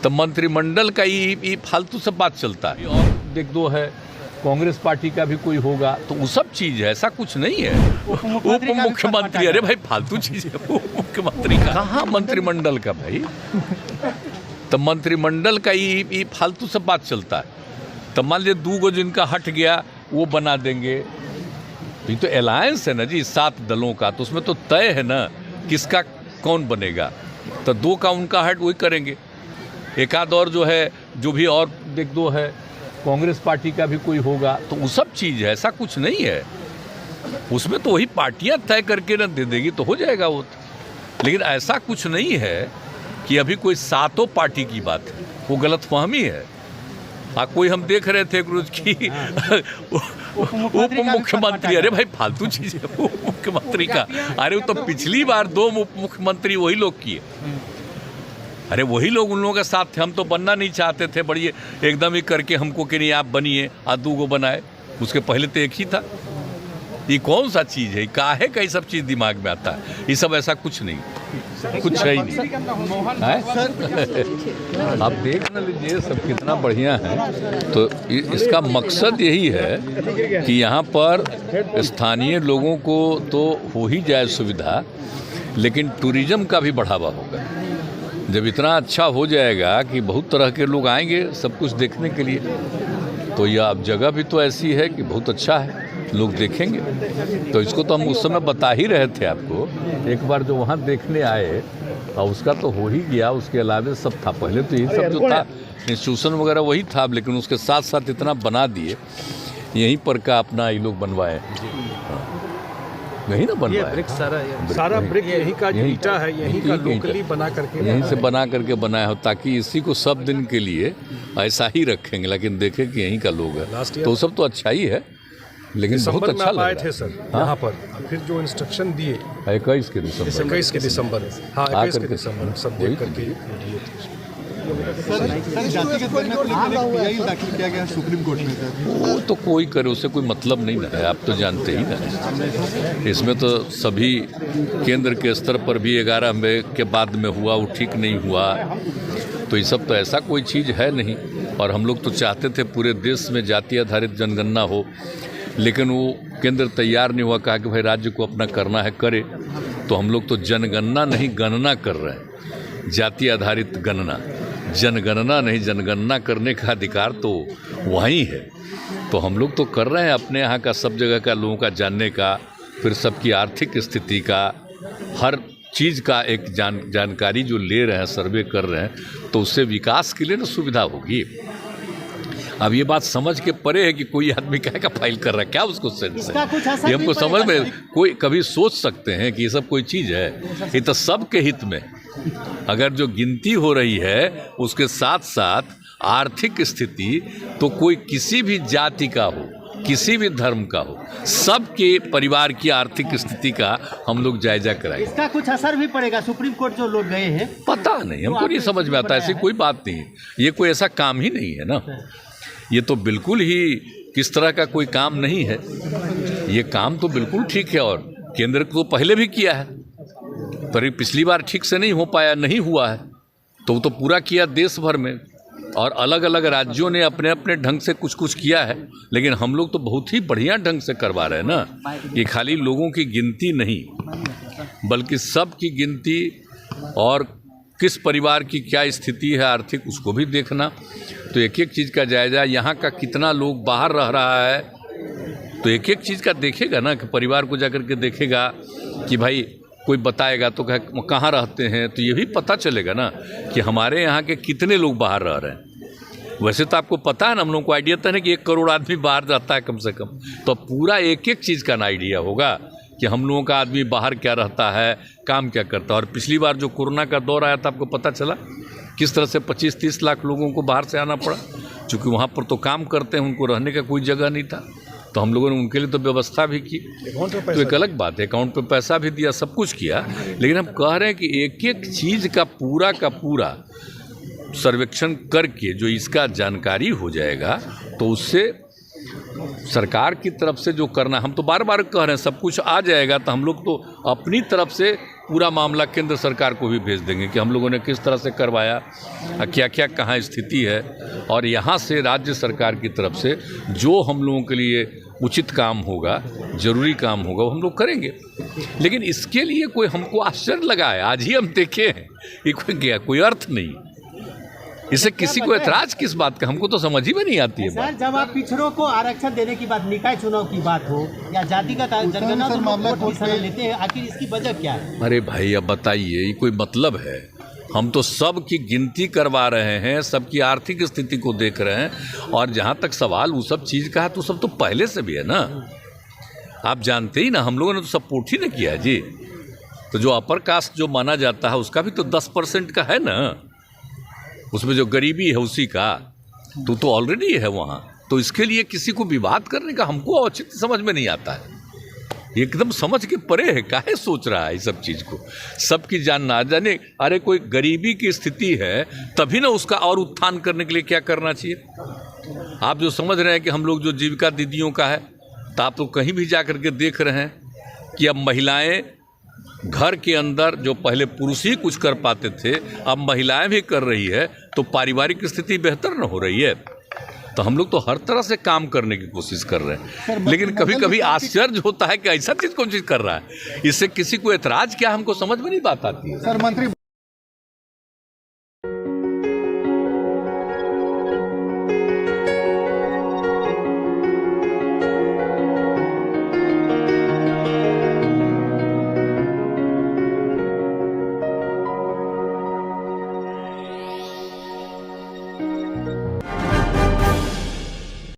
तो मंत्रिमंडल का ये फालतू सब बात चलता है। और देख दो है कांग्रेस पार्टी का भी कोई होगा तो वो सब चीज है, ऐसा कुछ नहीं है। उप मुख्यमंत्री, अरे भाई फालतू चीज है। उप मुख्यमंत्री का कहाँ मंत्रिमंडल का भाई, तो मंत्रिमंडल का ये फालतू सब बात चलता है। तो मान लीजिए 2 गो जिनका हट गया वो बना देंगे, तो ये तो अलायंस है ना जी 7 दलों का, तो उसमें तो तय है ना किसका कौन बनेगा। तो 2 का उनका हट वही करेंगे। एक आध और जो है, जो भी और देख दो है कांग्रेस पार्टी का भी कोई होगा तो वो सब चीज़ है, ऐसा कुछ नहीं है। उसमें तो वही पार्टियां तय करके न दे देगी तो हो जाएगा वो। लेकिन ऐसा कुछ नहीं है कि अभी कोई 7 पार्टी की बात है, वो गलतफहमी है। कोई हम देख रहे थे गुरुज की उप मुख्यमंत्री, अरे भाई फालतू चीज है उप मुख्यमंत्री का। अरे वो तो पिछली बार 2 उप मुख्यमंत्री वही लोग किए। अरे वही लोग उन लोगों के साथ थे। हम तो बनना नहीं चाहते थे, बड़ी एकदम ही करके हमको कि नहीं आप बनिए, 2 गो बनाए। उसके पहले तो एक ही था। ये कौन सा चीज़ है, काहे का ये सब चीज़ दिमाग में आता है? ये सब ऐसा कुछ नहीं, कुछ है ही नहीं। आप देख ना लीजिए सब कितना बढ़िया है। तो इसका मकसद यही है कि यहाँ पर स्थानीय लोगों को तो हो ही जाए सुविधा, लेकिन टूरिज्म का भी बढ़ावा होगा। जब इतना अच्छा हो जाएगा कि बहुत तरह के लोग आएंगे सब कुछ देखने के लिए, तो यह अब जगह भी तो ऐसी है कि बहुत अच्छा है, लोग देखेंगे। तो इसको तो हम उस समय बता ही रहे थे आपको। एक बार जो वहाँ देखने आए और उसका तो हो ही गया, उसके अलावा सब था। पहले तो ये सब जो था इंस्टीट्यूशन वगैरह वही था, लेकिन उसके साथ साथ इतना बना दिए, यहीं पर का अपना ये लोग बनवाए, यही ना बनवाया। सारा ब्रिक यहीं का ईटा है, यहीं का लोकली बना करके, यहीं से बना करके बनाया हो, ताकि इसी को सब दिन के लिए ऐसा ही रखेंगे, लेकिन देखें कि यहीं का लोग है। तो सब तो अच्छा ही है, लेकिन बहुत अच्छा लग रहा है। थे सर यहाँ पर, फिर जो इंस्ट्रक्शन दिए 21 के दिसंबर, 21 के दिसंबर, हाँ 21 के दिसंबर सब देख करके दाखिल किया गया सुप्रीम कोर्ट में। वो तो कोई करे, उससे कोई मतलब नहीं है, आप तो जानते ही ना। इसमें तो सभी केंद्र के स्तर पर भी 11 मई के बाद में हुआ, वो ठीक नहीं हुआ। तो ये सब तो ऐसा कोई चीज़ है नहीं। और हम लोग तो चाहते थे पूरे देश में जाति आधारित जनगणना हो, लेकिन वो केंद्र तैयार नहीं हुआ, कहा कि भाई राज्य को अपना करना है करे। तो हम लोग तो जनगणना नहीं गणना कर रहे हैं, जाति आधारित गणना, जनगणना नहीं। जनगणना करने का अधिकार तो वहीं है। तो हम लोग तो कर रहे हैं अपने यहाँ का, सब जगह का लोगों का जानने का, फिर सबकी आर्थिक स्थिति का, हर चीज़ का एक जानकारी जो ले रहे हैं, सर्वे कर रहे हैं, तो उससे विकास के लिए ना सुविधा होगी। अब ये बात समझ के परे है कि कोई आदमी क्या का फाइल कर रहा है, क्या उसको सेंस है, ये हमको समझ में कोई कभी सोच सकते हैं कि ये सब कोई चीज़ है। ये तो सबके हित में, अगर जो गिनती हो रही है उसके साथ साथ आर्थिक स्थिति, तो कोई किसी भी जाति का हो, किसी भी धर्म का हो, सबके परिवार की आर्थिक स्थिति का हम लोग जायजा कराएंगे। इसका कुछ असर भी पड़ेगा? सुप्रीम कोर्ट जो लोग गए हैं, पता नहीं, हमको नहीं समझ में आता। ऐसी कोई बात नहीं, ये कोई ऐसा काम ही नहीं है ना। ये तो बिल्कुल ही किस तरह का कोई काम नहीं है। ये काम तो बिल्कुल ठीक है, और केंद्र को पहले भी किया है, पर पिछली बार ठीक से नहीं हो पाया, नहीं हुआ है। तो वो तो पूरा किया देश भर में, और अलग अलग राज्यों ने अपने अपने ढंग से कुछ कुछ किया है। लेकिन हम लोग तो बहुत ही बढ़िया ढंग से करवा रहे हैं ना। ये खाली लोगों की गिनती नहीं, बल्कि सब की गिनती, और किस परिवार की क्या स्थिति है आर्थिक, उसको भी देखना। तो एक एक चीज़ का जायजा, यहाँ का कितना लोग बाहर रह रहा है, तो एक एक चीज़ का देखेगा ना, कि परिवार को जाकर के देखेगा कि भाई कोई बताएगा तो कहाँ रहते हैं, तो ये भी पता चलेगा ना कि हमारे यहाँ के कितने लोग बाहर रह रहे हैं। वैसे तो आपको पता है ना, हम लोगों को आइडिया था ना कि 1 करोड़ आदमी बाहर रहता है कम से कम। तो पूरा एक एक चीज़ का ना आइडिया होगा कि हम लोगों का आदमी बाहर क्या रहता है, काम क्या करता है। और पिछली बार जो कोरोना का दौर आया था, आपको पता चला किस तरह से 25-30 लाख लोगों को बाहर से आना पड़ा, क्योंकि वहाँ पर तो काम करते हैं, उनको रहने का कोई जगह नहीं था। तो हम लोगों ने उनके लिए तो व्यवस्था भी की। तो एक अलग बात है, अकाउंट पे पैसा भी दिया, सब कुछ किया। लेकिन हम कह रहे हैं कि एक एक चीज़ का पूरा सर्वेक्षण करके जो इसका जानकारी हो जाएगा, तो उससे सरकार की तरफ से जो करना, हम तो बार बार कह रहे हैं सब कुछ आ जाएगा, तो हम लोग तो अपनी तरफ से पूरा मामला केंद्र सरकार को भी भेज देंगे कि हम लोगों ने किस तरह से करवाया, क्या क्या कहाँ स्थिति है, और यहाँ से राज्य सरकार की तरफ से जो हम लोगों के लिए उचित काम होगा, जरूरी काम होगा, वो हम लोग करेंगे। लेकिन इसके लिए कोई हमको आश्चर्य लगा है, आज ही हम देखे हैं, ये कोई अर्थ नहीं। इससे किसी को ऐतराज किस बात का, हमको तो समझ ही में नहीं आती है बात। सर, जब आप पिछड़ों को आरक्षण देने की बात, निकाय चुनाव की बात हो या जातिगत जनगणना, तो लोग वोट किस तरह लेते हैं, आखिर इसकी वजह क्या है? अरे भाई अब बताइए, ये कोई मतलब है? हम तो सब की गिनती करवा रहे हैं, सबकी आर्थिक स्थिति को देख रहे हैं, और जहाँ तक सवाल वो सब चीज़ का है तो सब तो पहले से भी है ना। आप जानते ही ना, हम लोगों ने तो सपोर्ट ही ना किया जी। तो जो अपर कास्ट जो माना जाता है उसका भी तो 10% का है ना, उसमें जो गरीबी है उसी का तो ऑलरेडी है वहाँ। तो इसके लिए किसी को विवाद करने का हमको औचित्य समझ में नहीं आता है, एकदम समझ के परे है। काहे सोच रहा है इस सब चीज़ को, सबकी जान ना जाने। अरे कोई गरीबी की स्थिति है तभी ना उसका और उत्थान करने के लिए क्या करना चाहिए। आप जो समझ रहे हैं कि हम लोग जो जीविका दीदियों का है, तो आप तो कहीं भी जा कर के देख रहे हैं कि अब महिलाएं घर के अंदर, जो पहले पुरुष ही कुछ कर पाते थे, अब महिलाएं भी कर रही है, तो पारिवारिक स्थिति बेहतर न हो रही है। तो हम लोग तो हर तरह से काम करने की कोशिश कर रहे हैं, लेकिन कभी कभी आश्चर्य होता है कि ऐसा चीज़ कौन चीज़ कर रहा है, इससे किसी को ऐतराज क्या, हमको समझ में नहीं बात आती है। सर मंत्री